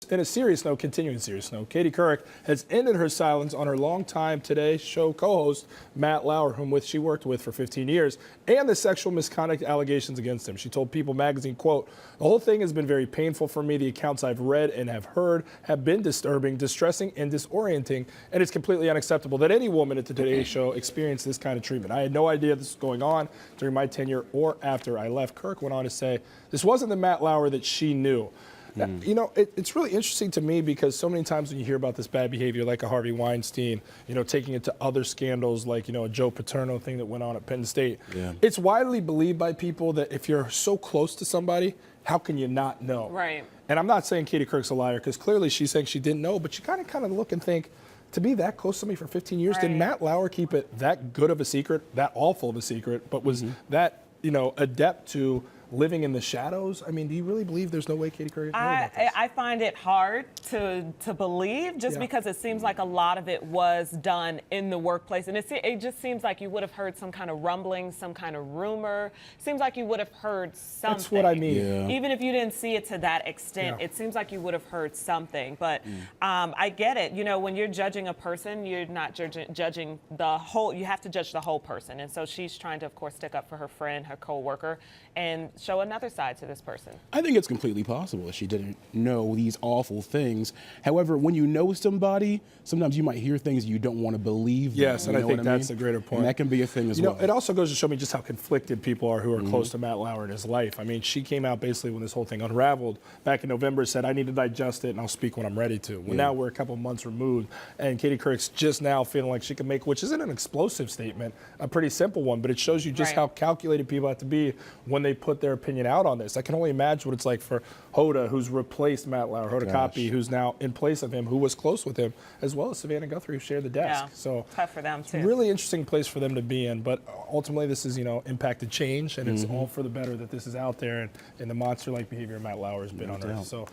In a serious note, continuing serious note, Katie Couric has ended her silence on her longtime Today Show co-host, Matt Lauer, whom she worked with for 15 years, and the sexual misconduct allegations against him. She told People magazine, quote, "The whole thing has been very painful for me. The accounts I've read and have heard have been disturbing, distressing, and disorienting, and it's completely unacceptable that any woman at the Today Show experienced this kind of treatment. I had no idea this was going on during my tenure or after I left." Couric went on to say, this wasn't the Matt Lauer that she knew. You know, it's really interesting to me because so many times when you hear about this bad behavior, like a Harvey Weinstein, you know, taking it to other scandals like, you know, a Joe Paterno thing that went on at Penn State, it's widely believed by people that if you're so close to somebody, how can you not know? Right. And I'm not saying Katie Couric's a liar because clearly she's saying she didn't know, but you kind of look and think, to be that close to me for 15 years, did Matt Lauer keep it that good of a secret, that awful of a secret, but was that, you know, adept to living in the shadows? I mean, do you really believe there's no way Katie Couric knew about this? I find it hard to believe just because it seems like a lot of it was done in the workplace. And it just seems like you would have heard some kind of rumbling, some kind of rumor. Seems like you would have heard something. That's what I mean. Even if you didn't see it to that extent, it seems like you would have heard something. But I get it. You know, when you're judging a person, you're not judging the whole, you have to judge the whole person. And so she's trying to, of course, stick up for her friend, her co-worker, and show another side to this person. I think it's completely possible that she didn't know these awful things. However, when you know somebody, sometimes you might hear things you don't want to believe. Yes, and I think that's a greater point. And that can be a thing as well. well. It also goes to show me just how conflicted people are who are close to Matt Lauer in his life. I mean, she came out basically when this whole thing unraveled back in November, said, I need to digest it and I'll speak when I'm ready to. Well, now we're a couple months removed, and Katie Couric's just now feeling like she can make, which isn't an explosive statement, a pretty simple one, but it shows you just how calculated people have to be when they put their opinion out on this. I can only imagine what it's like for Hoda, who's replaced Matt Lauer, Hoda Kotb, who's now in place of him, who was close with him, as well as Savannah Guthrie, who shared the desk. Yeah, so tough for them too. Really interesting place for them to be in, but ultimately this is, you know, impacted change, and it's all for the better that this is out there, and the monster-like behavior Matt Lauer has been on Earth. So.